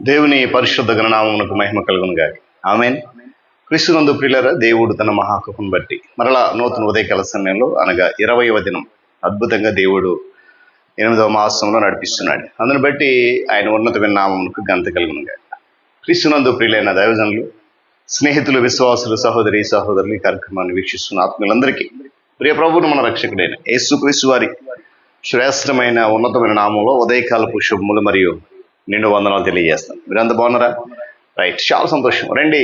దేవుని పరిశుద్ధ గణనామమునకు మహిమ కలుగును గాక. ఆమేన్. క్రీస్తునందు ప్రియులారా, దేవుడు తన మహాకృపను బట్టి మరలా నూతన ఉదయకాల సమయంలో అనగా 20వ దినం అద్భుతంగా దేవుడు 8వ మాసంలో నడిపిస్తున్నాడు. అందుని బట్టి ఆయన ఉన్నతమైన నామమునకు ఘనత కలుగును గాక. క్రీస్తునందు ప్రియులైన దైవజనులు, స్నేహితులు, విశ్వాసులు, సహోదరి సహోదరులు ఈ కార్యక్రమాన్ని వీక్షిస్తున్న ఆత్మీయులందరికీ ప్రియ ప్రభువును మన రక్షకుడైన యేసుక్రీస్తు వారి శ్రేష్టమైన ఉన్నతమైన నామంలో ఉదయకాలపు శుభములు మరియు నిండు వందనాలు తెలియజేస్తాను. మీరంతా బాగున్నారా? రైట్, చాలా సంతోషం. రండి,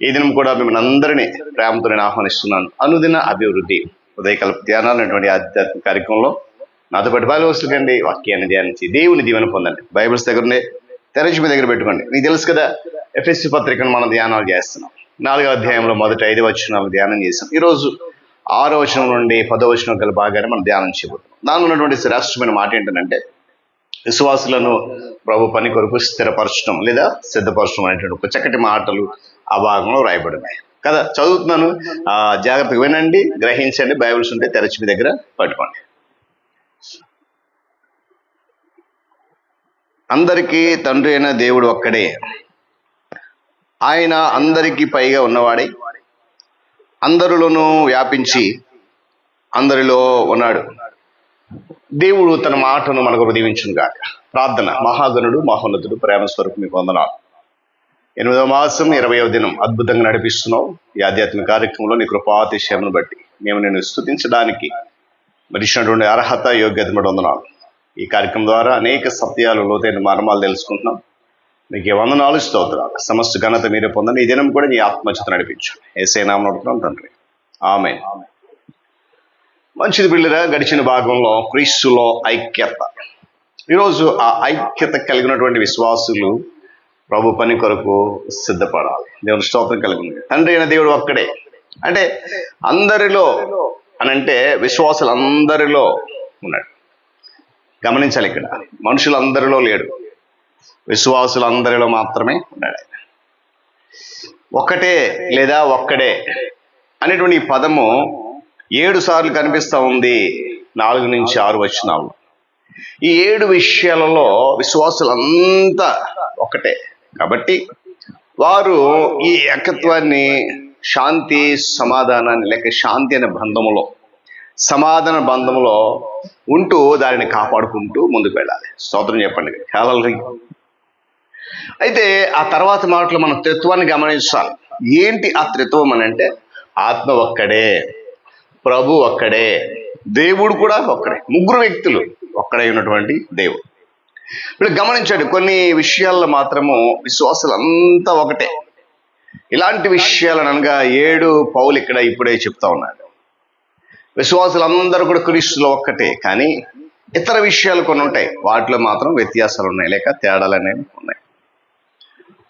ఈ దినం కూడా మిమ్మల్ని అందరినీ ప్రేమతో నేను ఆహ్వానిస్తున్నాను. అనుదిన అభివృద్ధి ఉదయకాల ధ్యానాలు అనేటువంటి ఆధ్యాత్మిక కార్యక్రమంలో నాతో పాటు బైబిల్ వస్తుందండి. వాక్యాన్ని ధ్యానించి దేవుని దీవెన పొందండి. బైబిల్స్ దగ్గరనే తెరచి మీ దగ్గర పెట్టుకోండి. మీకు తెలుసు కదా, ఎఫెసీ పత్రికను మనం ధ్యానాలు చేస్తున్నాం. 4వ అధ్యాయంలో మొదటి 5 వచనాలు ధ్యానం చేసాం. ఈరోజు 6వ వచనం నుండి 10వ వచనం గల భాగాన్ని మనం ధ్యానం చేయబోతున్నాం. దానిలో ఉన్నటువంటి శ్రేష్టమైన మాట ఏంటంటే, విశ్వాసులను ప్రభు పని కొరకు స్థిరపరచడం లేదా సిద్ధపరచడం అనేటువంటి ఒక చక్కటి మాటలు ఆ భాగంలో రాయబడినాయి కదా. చదువుతున్నాను, జాగ్రత్తగా వినండి, గ్రహించండి. బైబిల్స్ ఉంటే తెరచి మీ దగ్గర పట్టుకోండి. అందరికీ తండ్రి అయిన దేవుడు ఒక్కడే. ఆయన అందరికీ పైగా ఉన్నవాడై అందరిలోనూ వ్యాపించి అందరిలో ఉన్నాడు. దేవుడు తన మాటను మనకు దీవించును గాక. ప్రార్థన. మహాగణుడు, మహోన్నతుడు, ప్రేమ స్వరూపు, మీకు వందనాలు. 8వ మాసం 20వ దినం అద్భుతంగా నడిపిస్తున్నావు. ఈ ఆధ్యాత్మిక కార్యక్రమంలో నీ కృపాతిశయమును బట్టి మేము నేను స్తుతించడానికి మరిచినటువంటి అర్హత, యోగ్యత బట్టి వందనాలు. ఈ కార్యక్రమం ద్వారా అనేక సత్యాలు, లోతైన మర్మాలు తెలుసుకుంటున్నాం. నీకు వందనాలు, స్తోత్రాలు. సమస్త ఘనత మీరే పొందండి. ఈ దినం కూడా నీ ఆత్మచేత నడిపించు. యేసయ్య నామమున అడుగుతున్నాం తండ్రి, ఆమేన్. మంచిది పిల్లరా, గడిచిన భాగంలో క్రీస్తులో ఐక్యత. ఈరోజు ఆ ఐక్యత కలిగినటువంటి విశ్వాసులు ప్రభు పని కొరకు సిద్ధపడాలి. దేవుని స్తోత్రం కలిగింది. తండ్రి అయిన దేవుడు ఒక్కడే. అంటే అందరిలో అనంటే విశ్వాసులు అందరిలో ఉన్నాడు. గమనించాలి, ఇక్కడ మనుషులందరిలో లేడు, విశ్వాసులందరిలో మాత్రమే ఉన్నాడు. ఒక్కటే లేదా ఒక్కడే అనేటువంటి ఈ పదము 7 సార్లు కనిపిస్తూ ఉంది 4 నుంచి 6 వచనాల్లో. ఈ 7 విషయాలలో విశ్వాసులంతా ఒకటే కాబట్టి వారు ఈ ఏకత్వాన్ని, శాంతి సమాధానాన్ని లేక శాంతి అనే బంధములో, సమాధాన బంధములో ఉంటూ దానిని కాపాడుకుంటూ ముందుకు వెళ్ళాలి. స్తోత్రం చెప్పండి. హల్లెలూయా. అయితే ఆ తర్వాత మాటలు మనం త్రిత్వాన్ని గమనించాలి. ఏంటి ఆ త్రిత్వం అని అంటే, ఆత్మ ఒక్కడే, ప్రభు ఒక్కడే, దేవుడు కూడా ఒక్కడే. 3 వ్యక్తులు ఒక్కడే ఉన్నటువంటి దేవుడు. ఇప్పుడు గమనించండి, కొన్ని విషయాల్లో మాత్రము విశ్వాసులంతా ఒకటే. ఇలాంటి విషయాలను అనగా 7 పౌలు ఇక్కడ ఇప్పుడే చెప్తా ఉన్నాడు. విశ్వాసులందరూ కూడా క్రీస్తులో ఒక్కటే, కానీ ఇతర విషయాలు కొన్ని ఉంటాయి. వాటిలో మాత్రం వ్యత్యాసాలు ఉన్నాయి, లేక తేడాలు అనేవి ఉన్నాయి.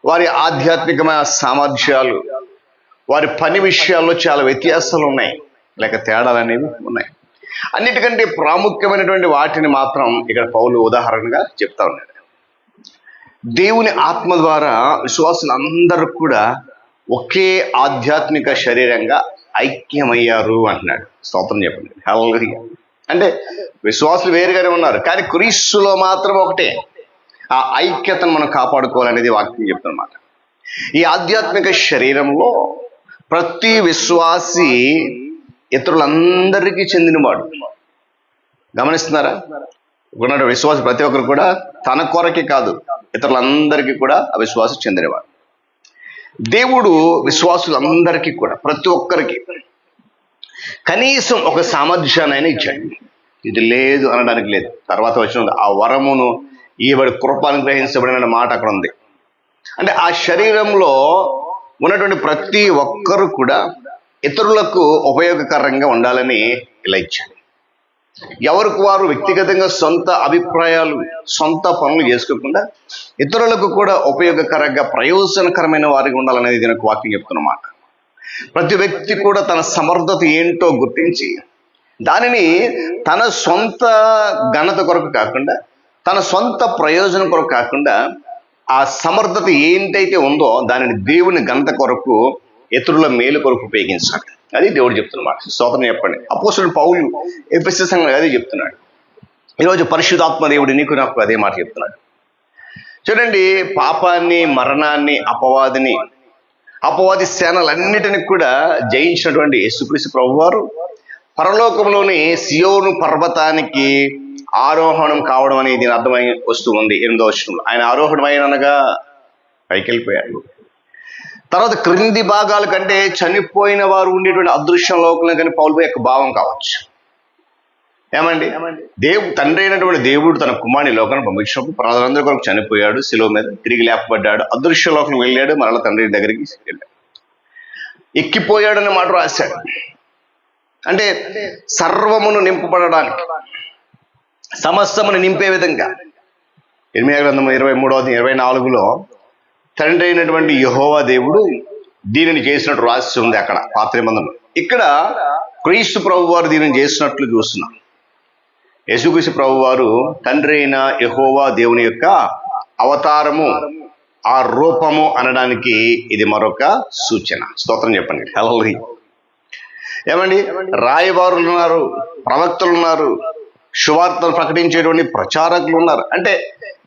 వారి ఆధ్యాత్మికమైన సామర్థ్యాలు, వారి పని విషయాల్లో చాలా వ్యత్యాసాలు ఉన్నాయి, లేక తేడాలు అనేవి ఉన్నాయి. అన్నిటికంటే ప్రాముఖ్యమైనటువంటి వాటిని మాత్రం ఇక్కడ పౌలు ఉదాహరణగా చెప్తా ఉన్నాడు. దేవుని ఆత్మ ద్వారా విశ్వాసులందరూ కూడా ఒకే ఆధ్యాత్మిక శరీరంగా ఐక్యమయ్యారు అంటున్నాడు. స్తోత్రం చెప్పండి. హల్లెలూయా. అంటే విశ్వాసులు వేరుగానే ఉన్నారు, కానీ క్రీస్తులో మాత్రం ఒకటే. ఆ ఐక్యతను మనం కాపాడుకోవాలనేది వాక్యం చెప్తున్నమాట. ఈ ఆధ్యాత్మిక శరీరంలో ప్రతి విశ్వాసి ఇతరులందరికీ చెందినవాడు. గమనిస్తున్నారా? ఉన్నటువంటి విశ్వాసి ప్రతి ఒక్కరు కూడా తన కొరకే కాదు, ఇతరులందరికీ కూడా ఆ విశ్వాసం చెందినవాడు. దేవుడు విశ్వాసులందరికీ కూడా ప్రతి ఒక్కరికి కనీసం ఒక సామర్థ్యాన్ని ఇచ్చాడు. ఇది లేదు అనడానికి లేదు. తర్వాత వచ్చిన ఆ వరమును ఈవిడ కృపను గ్రహించబడిన మాట అక్కడ ఉంది. అంటే ఆ శరీరంలో ఉన్నటువంటి ప్రతి ఒక్కరు కూడా ఇతరులకు ఉపయోగకరంగా ఉండాలని ఇలా ఇచ్చాడు. ఎవరికి వారు వ్యక్తిగతంగా సొంత అభిప్రాయాలు, సొంత పనులు చేసుకోకుండా ఇతరులకు కూడా ఉపయోగకరంగా, ప్రయోజనకరమైన వారికి ఉండాలనేది దీనికి వాక్యం చెప్తున్నమాట. ప్రతి వ్యక్తి కూడా తన సమర్థత ఏంటో గుర్తించి దానిని తన సొంత ఘనత కొరకు కాకుండా, తన సొంత ప్రయోజనం కొరకు కాకుండా, ఆ సమర్థత ఏంటైతే ఉందో దానిని దేవుని ఘనత కొరకు, ఇతరుల మేలు కొరకు ఉపయోగించాలి. అది దేవుడు చెప్తున్నమాట. స్తోత్రం చెప్పండి. అపోస్తలుడు పౌలు ఎఫెసీ సంఘం అదే చెప్తున్నాడు. ఈరోజు పరిశుద్ధాత్మ దేవుడు నీకు నాకు అదే మాట చెప్తున్నాడు. చూడండి, పాపాన్ని, మరణాన్ని, అపవాది సేనలన్నిటిని కూడా జయించినటువంటి యేసుక్రీస్తు ప్రభువారు పరలోకంలోని సియోను పర్వతానికి ఆరోహణం కావడం అనేది దీని అర్థమై వస్తూ ఉంది. 8వ వచనంలో ఆయన ఆరోహణమైనగా పైకి వెళ్ళిపోయాడు. తర్వాత క్రింది భాగాల కంటే చనిపోయిన వారు ఉండేటువంటి అదృశ్య లోకంలో కానీ పౌలు యొక్క భావం కావచ్చు. ఏమండి, తండ్రి అయినటువంటి దేవుడు తన కుమారుని లోకాన్ని పంపించినప్పుడు ప్రజలందరి కొరకు చనిపోయాడు, శిలువ మీద తిరిగి లేపబడ్డాడు, అదృశ్య లోకం వెళ్ళాడు, మరలా తండ్రి దగ్గరికి వెళ్ళాడు, ఎక్కిపోయాడనే మాట రాశాడు. అంటే సర్వమును నింపబడడానికి, సమస్తమును నింపే విధంగా ఇర్మీయా గ్రంథం 23:24 తండ్రి అయినటువంటి యెహోవా దేవుడు దీనిని చేసినట్టు రాసి ఉంది అక్కడ పాత నిబంధనలో. ఇక్కడ క్రీస్తు ప్రభు వారు దీనిని చేసినట్లు చూస్తున్నాం. యేసుక్రీస్తు ప్రభు వారు తండ్రి అయిన యెహోవా దేవుని యొక్క అవతారము, ఆ రూపము అనడానికి ఇది మరొక సూచన. స్తోత్రం చెప్పండి. హల్లెలూయా. ఏమండి, రాయబారులు ఉన్నారు, ప్రవక్తలు ఉన్నారు, సువార్తను ప్రకటించేటువంటి ప్రచారకులు ఉన్నారు. అంటే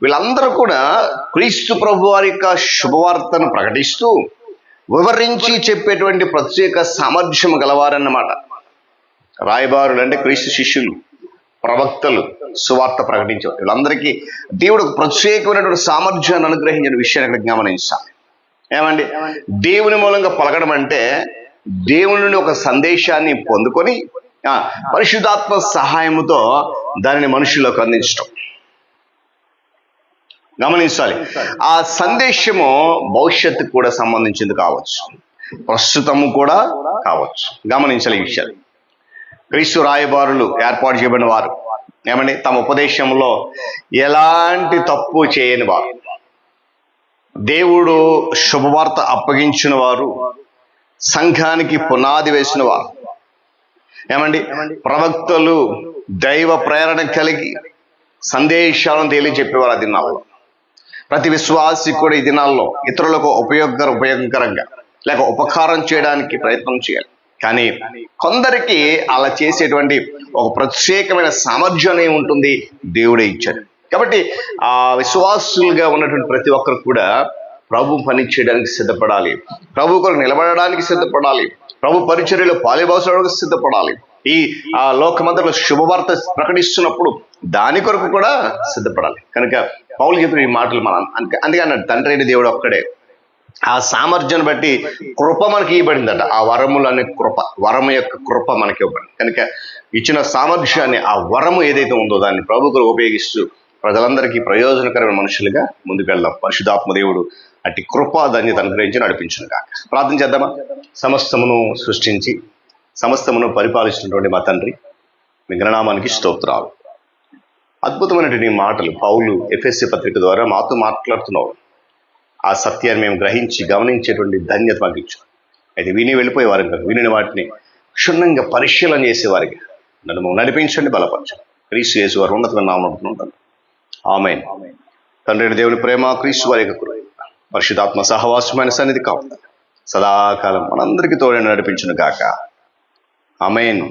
వీళ్ళందరూ కూడా క్రీస్తు ప్రభు వారి యొక్క శుభవార్తను ప్రకటిస్తూ వివరించి చెప్పేటువంటి ప్రత్యేక సామర్థ్యం గలవారన్నమాట. రాయబారులు అంటే క్రీస్తు శిష్యులు, ప్రవక్తలు, సువార్త ప్రకటించారు. వీళ్ళందరికీ దేవుడు ప్రత్యేకమైనటువంటి సామర్థ్యాన్ని అనుగ్రహించిన విషయాన్ని ఇక్కడ గమనించాలి. ఏమండి, దేవుని మూలంగా పలకడం అంటే దేవుని నుండి ఒక సందేశాన్ని పొందుకొని పరిశుద్ధాత్మ సహాయముతో దానిని మనుషులకు అందించడం. గమనించాలి, ఆ సందేశము భవిష్యత్తుకు కూడా సంబంధించింది కావచ్చు, ప్రస్తుతము కూడా కావచ్చు. గమనించాలి ఈ విషయాలు. క్రీస్తు రాయబారులు ఏర్పాటు చేయబడిన వారు, ఏమండి, తమ ఉపదేశంలో ఎలాంటి తప్పు చేయని వారు, దేవుడు శుభవార్త అప్పగించిన వారు, సంఘానికి పునాది వేసిన వారు, ఏమండి, ప్రవక్తలు దైవ ప్రేరణ కలిగి సందేశాలను తెలియజెప్పేవారు. ఆ దినాల్లో ప్రతి విశ్వాసి కూడా ఈ దినాల్లో ఇతరులకు ఉపయోగకరంగా లేక ఉపకారం చేయడానికి ప్రయత్నం చేయాలి. కానీ కొందరికి అలా చేసేటువంటి ఒక ప్రత్యేకమైన సామర్థ్యం ఉంటుంది, దేవుడే ఇచ్చాడు. కాబట్టి ఆ విశ్వాసులుగా ఉన్నటువంటి ప్రతి ఒక్కరు కూడా ప్రభు పని చేయడానికి సిద్ధపడాలి, ప్రభు కొరకు నిలబడడానికి సిద్ధపడాలి, ప్రభు పరిచర్యలో పాలుభాగస్వాములకు సిద్ధపడాలి. ఈ లోకమంతలో శుభవార్త ప్రకటిస్తున్నప్పుడు దాని కొరకు కూడా సిద్ధపడాలి. కనుక పౌలు చెప్పిన ఈ మాటలు మనం అందుకే అన్నాడు, తండ్రి అయిన దేవుడు ఒక్కడే. ఆ సామర్థ్యాన్ని బట్టి కృప మనకి ఇవ్వబడిందట. ఆ వరములు అనే వరము యొక్క కృప మనకి ఇవ్వబడింది. కనుక ఇచ్చిన సామర్థ్యాన్ని, ఆ వరము ఏదైతే ఉందో దాన్ని ప్రభువుకు ఉపయోగిస్తూ ప్రజలందరికీ ప్రయోజనకరమైన మనుషులుగా ముందుకెళ్దాం. పరిశుద్ధాత్మ దేవుడు అట్టి కృపా ధన్యత అనుగ్రహించి నడిపించును గాక. ప్రార్థన చేద్దామా? సమస్తమును సృష్టించి సమస్తమును పరిపాలిస్తున్నటువంటి మా తండ్రి, మీ ఘననామానికి స్తోత్రాలు. అద్భుతమైనటువంటి మాటలు పౌలు ఎఫెసీ పత్రిక ద్వారా మాతో మాట్లాడుతున్నావు. ఆ సత్యాన్ని మేము గ్రహించి గమనించేటువంటి ధన్యత మాకు ఇచ్చు. అయితే విని వెళ్ళిపోయేవారు కాదు, విని వాటిని క్షుణ్ణంగా పరిశీలన చేసేవారిగా నన్ను నడిపించండి, బలపరచండి. క్రీస్తు యేసు వారు ఉన్నతమైన నామమున ఉంటాను. ఆమేన్. తండ్రి దేవుని ప్రేమ, క్రీస్తు వారి యొక్క కృప, పరిశుద్ధాత్మ సహవాసమైన సన్నిధి కావాలి సదాకాలం మనందరికీ తోడని నడిపించును గాక. ఆమేన్.